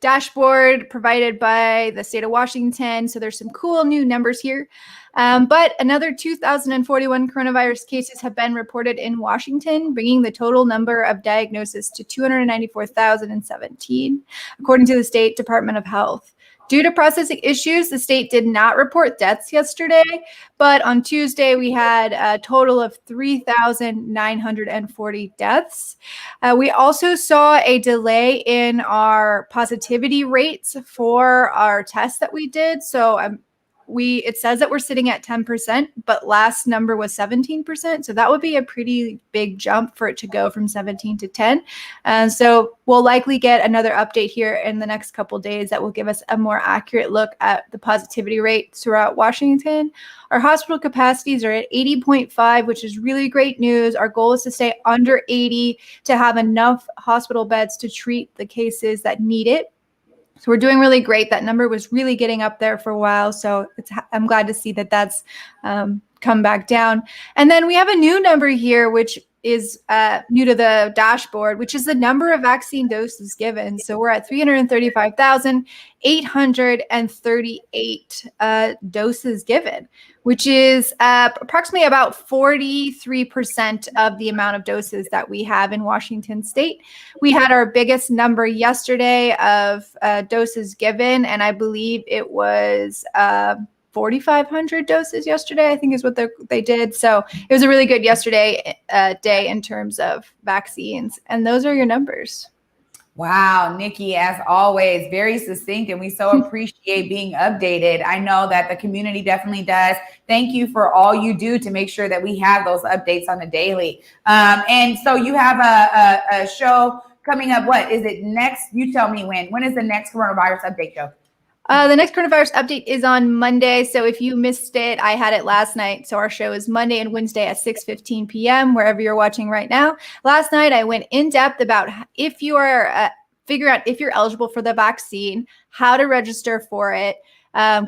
dashboard provided by the state of Washington. So there's some cool new numbers here. But another 2,041 coronavirus cases have been reported in Washington, bringing the total number of diagnoses to 294,017, according to the State Department of Health. Due to processing issues, the state did not report deaths yesterday, but on Tuesday, we had a total of 3,940 deaths. We also saw a delay in our positivity rates for our tests that we did. So it says that we're sitting at 10%, but last number was 17%. So that would be a pretty big jump for it to go from 17 to 10. And so we'll likely get another update here in the next couple of days that will give us a more accurate look at the positivity rate throughout Washington. Our hospital capacities are at 80.5, which is really great news. Our goal is to stay under 80 to have enough hospital beds to treat the cases that need it. So we're doing really great. That number was really getting up there for a while. So I'm glad to see that that's come back down. And then we have a new number here, which is new to the dashboard, which is the number of vaccine doses given. So we're at 335,838 doses given, which is approximately about 43% of the amount of doses that we have in Washington state. We had our biggest number yesterday of doses given, and I believe it was 4,500 doses yesterday, I think is what they did. So it was a really good yesterday day in terms of vaccines. And those are your numbers. Wow, Nikki, as always, very succinct, and we so appreciate being updated. I know that the community definitely does. Thank you for all you do to make sure that we have those updates on the daily. And so you have a show coming up. What is it next? You tell me when. When is the next coronavirus update show? The next coronavirus update is on Monday. So if you missed it, I had it last night. So our show is Monday and Wednesday at 6:15 p.m., wherever you're watching right now. Last night, I went in depth about if you are figuring out if you're eligible for the vaccine, how to register for it,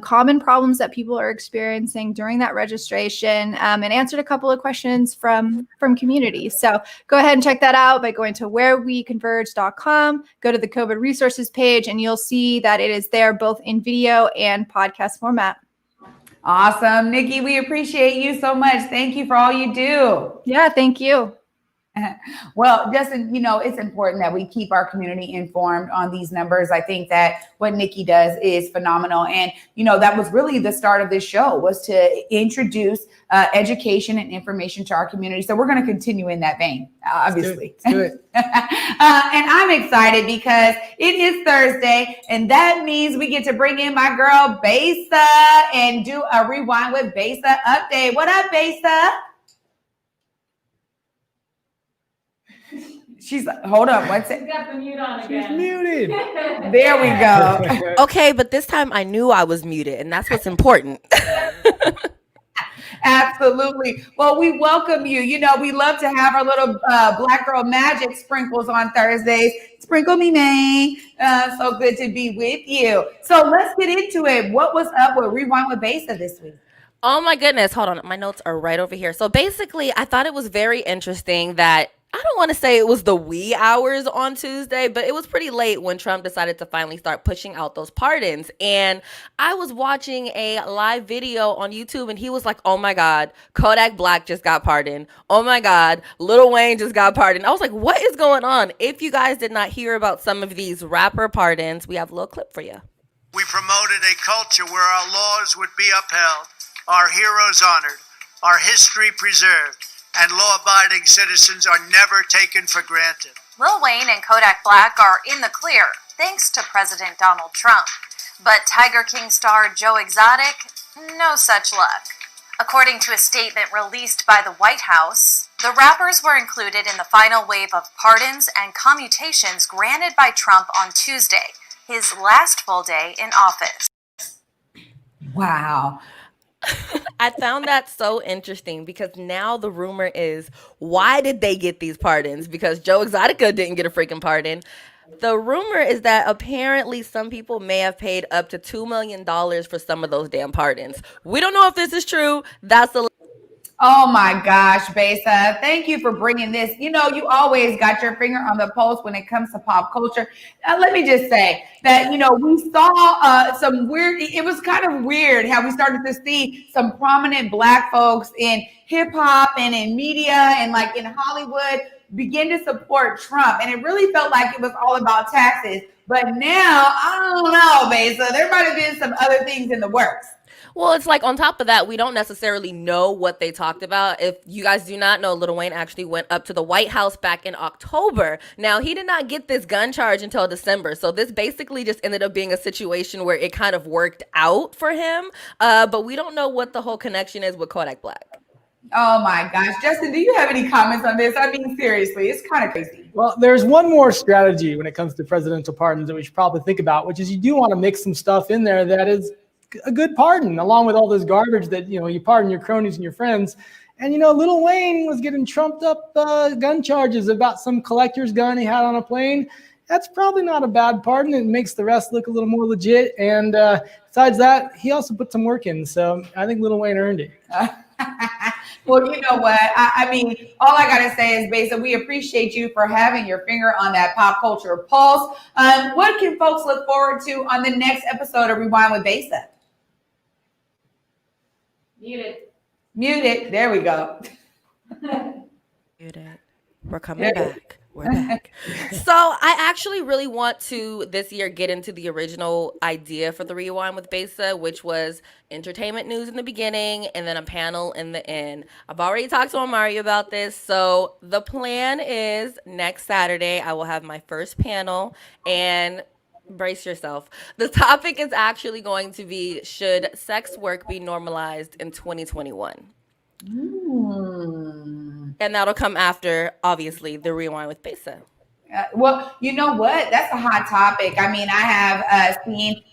common problems that people are experiencing during that registration, and answered a couple of questions from community. So go ahead and check that out by going to whereweconverge.com, go to the COVID resources page, and you'll see that it is there both in video and podcast format. Awesome. Nikki, we appreciate you so much. Thank you for all you do. Yeah, thank you. Well, Justin, it's important that we keep our community informed on these numbers. I think that what Nikki does is phenomenal. And, that was really the start of this show, was to introduce education and information to our community. So we're going to continue in that vein, obviously. Let's do it. And I'm excited because it is Thursday, and that means we get to bring in my girl, Besa, and do a Rewind with Besa update. What up, Besa? She's like, hold up, what's it? Got the mute on again. She's muted. There we go. Okay, but this time I knew I was muted, and that's what's important. Absolutely. Well, we welcome you. We love to have our little Black Girl Magic sprinkles on Thursdays. Sprinkle me, man. So good to be with you. So let's get into it. What was up with Rewind with Besa this week? Oh my goodness. Hold on. My notes are right over here. So basically, I thought it was very interesting that I don't want to say it was the wee hours on Tuesday, but it was pretty late when Trump decided to finally start pushing out those pardons. And I was watching a live video on YouTube, and he was like, oh my God, Kodak Black just got pardoned. Oh my God, Lil Wayne just got pardoned. I was like, what is going on? If you guys did not hear about some of these rapper pardons, we have a little clip for you. We promoted a culture where our laws would be upheld, our heroes honored, our history preserved, and law-abiding citizens are never taken for granted. Lil Wayne and Kodak Black are in the clear, thanks to President Donald Trump. But Tiger King star Joe Exotic, no such luck. According to a statement released by the White House, the rappers were included in the final wave of pardons and commutations granted by Trump on Tuesday, his last full day in office. Wow. I found that so interesting because now the rumor is, why did they get these pardons? Because Joe Exotica didn't get a freaking pardon. The rumor is that apparently some people may have paid up to $2 million for some of those damn pardons. We don't know if this is true. That's the... Oh my gosh, Besa. Thank you for bringing this. You always got your finger on the pulse when it comes to pop culture. Let me just say that, we saw some weird, it was kind of weird how we started to see some prominent Black folks in hip hop and in media and like in Hollywood begin to support Trump. And it really felt like it was all about taxes. But now, I don't know, Besa, there might have been some other things in the works. Well, it's like on top of that, we don't necessarily know what they talked about. If you guys do not know, Lil Wayne actually went up to the White House back in October. Now, he did not get this gun charge until December. So this basically just ended up being a situation where it kind of worked out for him. But we don't know what the whole connection is with Kodak Black. Oh my gosh. Justin, do you have any comments on this? I mean, seriously, it's kind of crazy. Well, there's one more strategy when it comes to presidential pardons that we should probably think about, which is you do want to mix some stuff in there that is a good pardon, along with all this garbage that, you pardon your cronies and your friends. And, Lil Wayne was getting trumped up gun charges about some collector's gun he had on a plane. That's probably not a bad pardon. It makes the rest look a little more legit. And besides that, he also put some work in. So I think Lil Wayne earned it. Well, you know what? I mean, all I got to say is, Besa, we appreciate you for having your finger on that pop culture pulse. What can folks look forward to on the next episode of Rewind with Besa? Muted. There we go. Muted. We're coming back. We're back. So I actually really want to this year get into the original idea for the Rewind with Besa, which was entertainment news in the beginning and then a panel in the end. I've already talked to Omari about this. So the plan is next Saturday, I will have my first panel, and brace yourself. The topic is actually going to be, should sex work be normalized in 2021? And that'll come after, obviously, the Rewind with Besa. Well, you know what? That's a hot topic. I mean, I have seen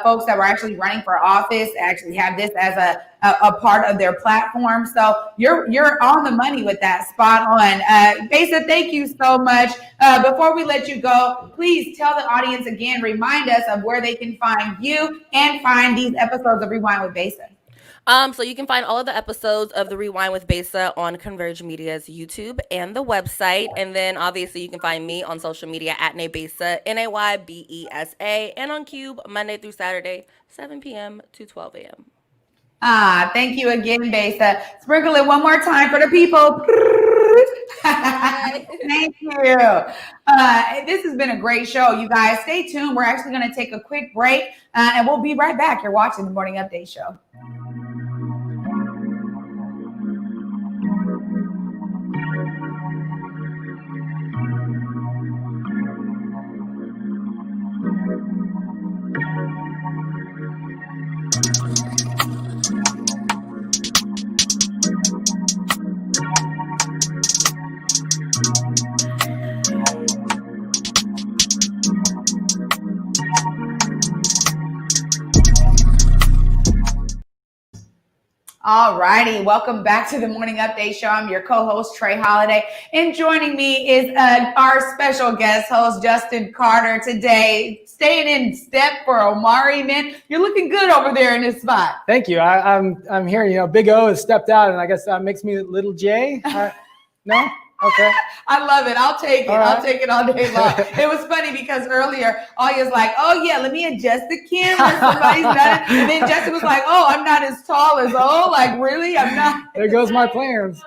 folks that were actually running for office actually have this as a part of their platform. So you're on the money with that. Spot on. Besa, thank you so much. Before we let you go, please tell the audience again, remind us of where they can find you and find these episodes of Rewind with Besa. So you can find all of the episodes of the Rewind with Besa on Converge Media's YouTube and the website. And then obviously you can find me on social media at Naybesa, Naybesa, and on Cube Monday through Saturday, 7 p.m. to 12 a.m. Thank you again, Besa. Sprinkle it one more time for the people. Thank you. This has been a great show. You guys, stay tuned. We're actually going to take a quick break and we'll be right back. You're watching the Morning Update Show. All righty. Welcome back to the Morning Update Show. I'm your co-host, Trey Holiday. And joining me is our special guest host, Justin Carter, today. Staying in step for Omari, man. You're looking good over there in this spot. Thank you. I'm here. Big O has stepped out, and I guess that makes me little J. No? Okay. I love it. I'll take it. All right. I'll take it all day long. It was funny because earlier, Augie was like, oh, yeah, let me adjust the camera. Somebody's not. And then Justin was like, oh, I'm not as tall as O. Like, really? I'm not. There goes my plans.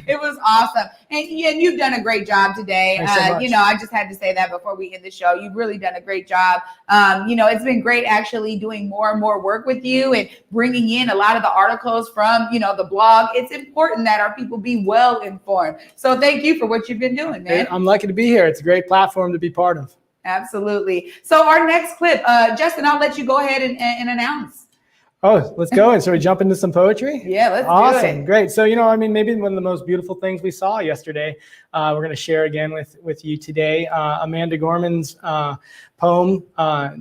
It was awesome. And you've done a great job today. So I just had to say that before we end the show. You've really done a great job. It's been great actually doing more and more work with you and bringing in a lot of the articles from, the blog. It's important that our people be well informed. So thank you for what you've been doing, man. I'm lucky to be here. It's a great platform to be part of. Absolutely. So our next clip, Justin, I'll let you go ahead and announce. Oh, let's go. And so we jump into some poetry? Yeah, let's do it. Awesome. Great. So, maybe one of the most beautiful things we saw yesterday, we're going to share again with you today. Amanda Gorman's poem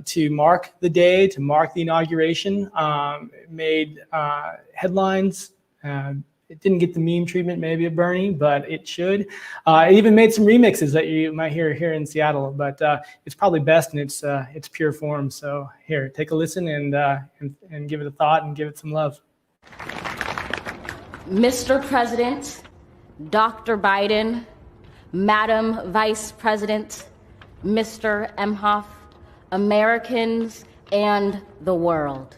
to mark the day, to mark the inauguration, made headlines. It didn't get the meme treatment maybe of Bernie, but it should. It even made some remixes that you might hear here in Seattle, but it's probably best in its pure form. So here, take a listen and give it a thought and give it some love. Mr. President, Dr. Biden, Madam Vice President, Mr. Emhoff, Americans, and the world.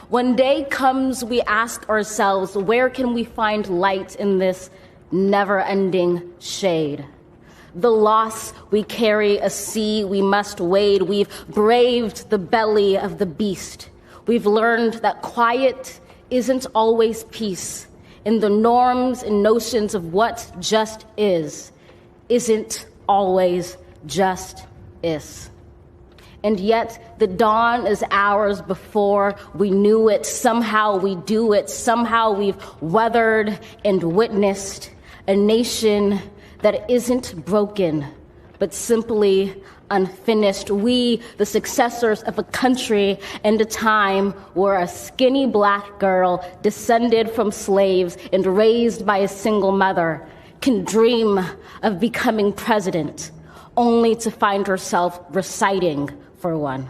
When day comes, we ask ourselves, where can we find light in this never-ending shade? The loss we carry, a sea we must wade. We've braved the belly of the beast. We've learned that quiet isn't always peace. In the norms and notions of what just isn't always just is. And yet the dawn is hours before we knew it. Somehow we do it. Somehow we've weathered and witnessed a nation that isn't broken, but simply unfinished. We, the successors of a country and a time where a skinny black girl descended from slaves and raised by a single mother can dream of becoming president, only to find herself reciting for one.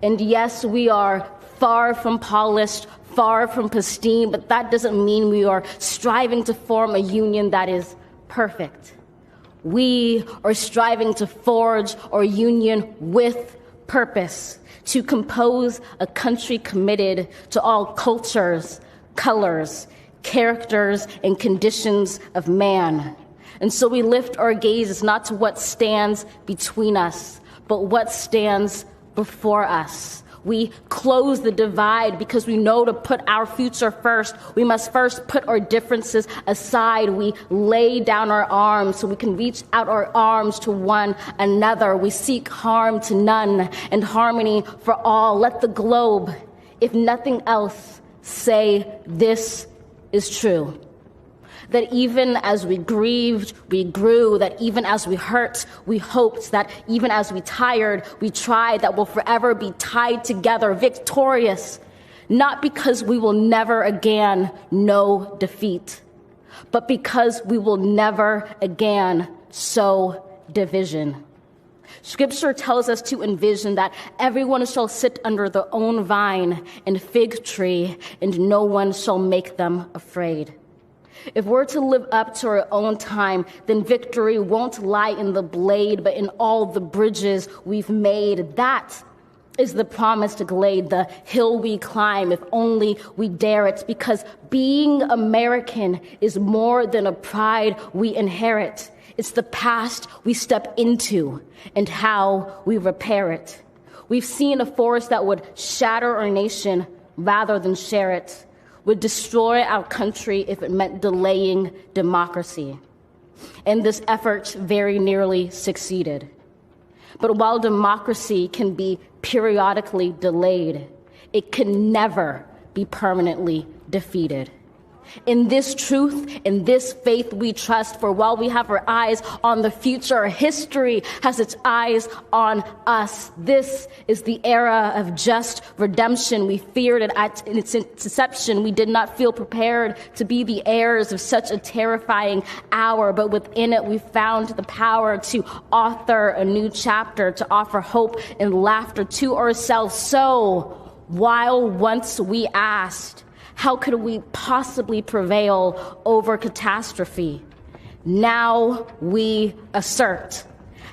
And yes, we are far from polished, far from pristine, but that doesn't mean we are striving to form a union that is perfect. We are striving to forge our union with purpose, to compose a country committed to all cultures, colors, characters, and conditions of man. And so we lift our gazes not to what stands between us, but what stands before us. We close the divide because we know to put our future first. We must first put our differences aside. We lay down our arms so we can reach out our arms to one another. We seek harm to none and harmony for all. Let the globe, if nothing else, say this is true. That even as we grieved, we grew, that even as we hurt, we hoped, that even as we tired, we tried, that we'll forever be tied together, victorious, not because we will never again know defeat, but because we will never again sow division. Scripture tells us to envision that everyone shall sit under their own vine and fig tree, and no one shall make them afraid. If we're to live up to our own time, then victory won't lie in the blade, but in all the bridges we've made. That is the promised glade, the hill we climb, if only we dare it, because being American is more than a pride we inherit. It's the past we step into and how we repair it. We've seen a force that would shatter our nation rather than share it, would destroy our country if it meant delaying democracy. And this effort very nearly succeeded. But while democracy can be periodically delayed, it can never be permanently defeated. In this truth, in this faith we trust, for while we have our eyes on the future, history has its eyes on us. This is the era of just redemption. We feared it at its inception. We did not feel prepared to be the heirs of such a terrifying hour, but within it we found the power to author a new chapter, to offer hope and laughter to ourselves. So, while once we asked, how could we possibly prevail over catastrophe? Now we assert,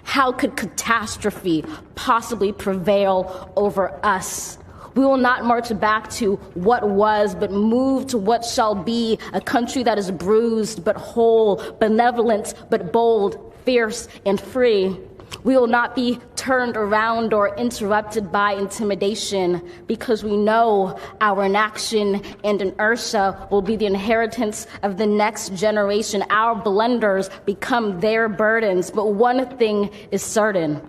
how could catastrophe possibly prevail over us? We will not march back to what was, but move to what shall be, a country that is bruised but whole, benevolent but bold, fierce and free. We will not be turned around or interrupted by intimidation, because we know our inaction and inertia will be the inheritance of the next generation. Our blunders become their burdens. But one thing is certain: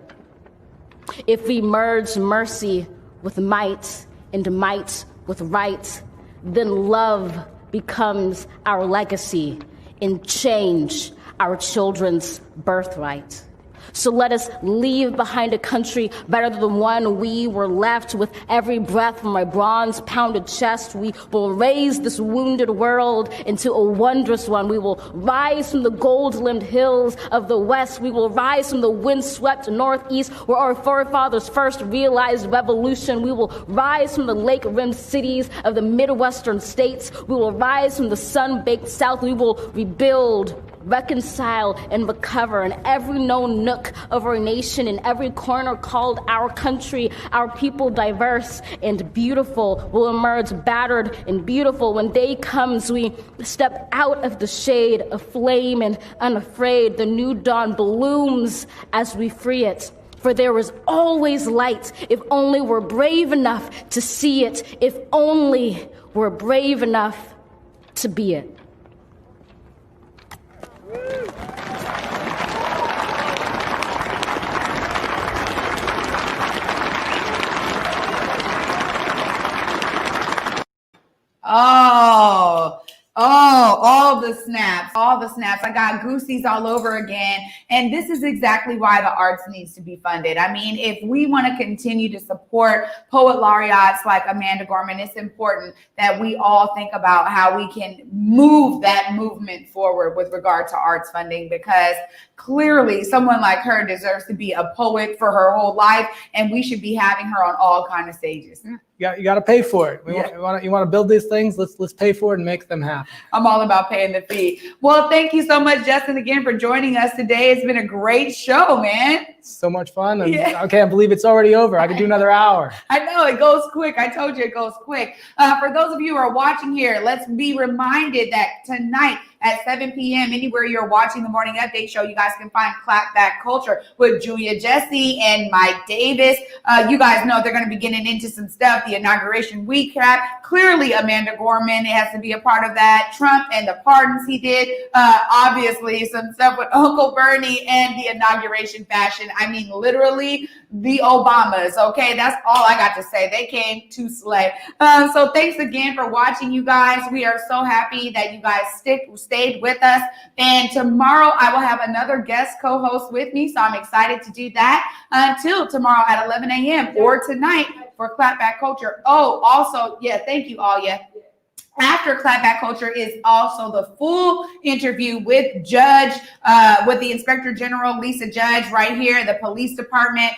if we merge mercy with might and might with right, then love becomes our legacy and change our children's birthright. So let us leave behind a country better than the one we were left. With every breath from my bronze-pounded chest, we will raise this wounded world into a wondrous one. We will rise from the gold-limbed hills of the West. We will rise from the wind-swept Northeast, where our forefathers first realized revolution. We will rise from the lake-rimmed cities of the Midwestern states. We will rise from the sun-baked South. We will rebuild, reconcile, and recover in every known nook of our nation, in every corner called our country. Our people, diverse and beautiful, will emerge battered and beautiful. When day comes, we step out of the shade, aflame and unafraid. The new dawn blooms as we free it. For there is always light, if only we're brave enough to see it, if only we're brave enough to be it. All the snaps. I got goosies all over again. And this is exactly why the arts needs to be funded. I mean, if we want to continue to support poet laureates like Amanda Gorman, it's important that we all think about how we can move that movement forward with regard to arts funding, because clearly someone like her deserves to be a poet for her whole life, and we should be having her on all kinds of stages. you got to pay for it. You want to build these things. Let's pay for it and make them happen. I'm all about paying the fee. Well, thank you so much, Justin, again for joining us today. It's been a great show, man. So much fun. And I can't believe it's already over. I could do another hour. I know, it goes quick. I told you it goes quick. For those of you who are watching here, let's be reminded that tonight at 7 p.m., anywhere you're watching the Morning Update show, you guys can find Clapback Culture with Julia Jesse and Mike Davis. You guys know they're going to be getting into some stuff, the Inauguration Recap. Clearly, Amanda Gorman has to be a part of that. Trump and the pardons he did. Obviously, some stuff with Uncle Bernie and the inauguration fashion. I mean, literally, the Obamas, okay? That's all I got to say. They came to slay. So thanks again for watching, you guys. We are so happy that you guys stayed with us. And tomorrow I will have another guest co-host with me, so I'm excited to do that until tomorrow at 11 a.m. or tonight for Clapback Culture. Oh, also, thank you, Alia. After Clapback Culture is also the full interview with with the Inspector General, Lisa Judge, right here at the police department.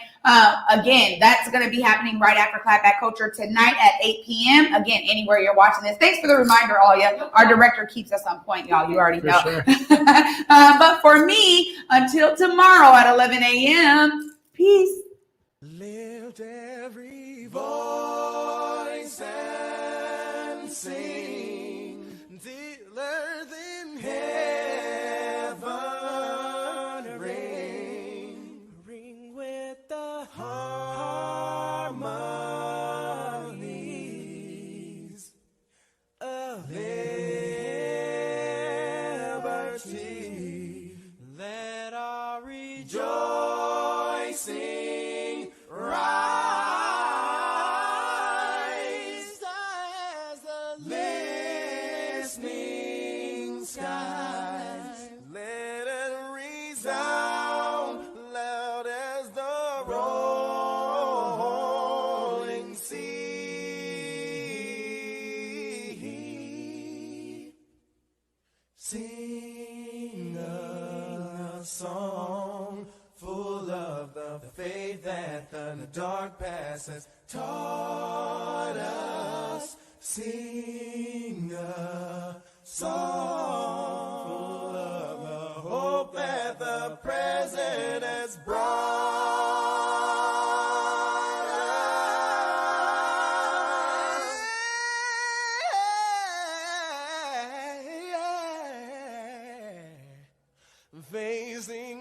Again, that's going to be happening right after Clapback Culture tonight at 8 p.m. Again, anywhere you're watching this. Thanks for the reminder, Alia. Our director keeps us on point, y'all. You already know. Sure. But for me, until tomorrow at 11 a.m., peace. Lift every voice and sing till earth in heaven ring with the harmonies of liberty. Let our rejoicing rise as the listening skies. Let it resound loud as the rolling sea. Sing a song full of the faith that the dark past has taught us. Sing a song full of the hope that the present has brought us. Facing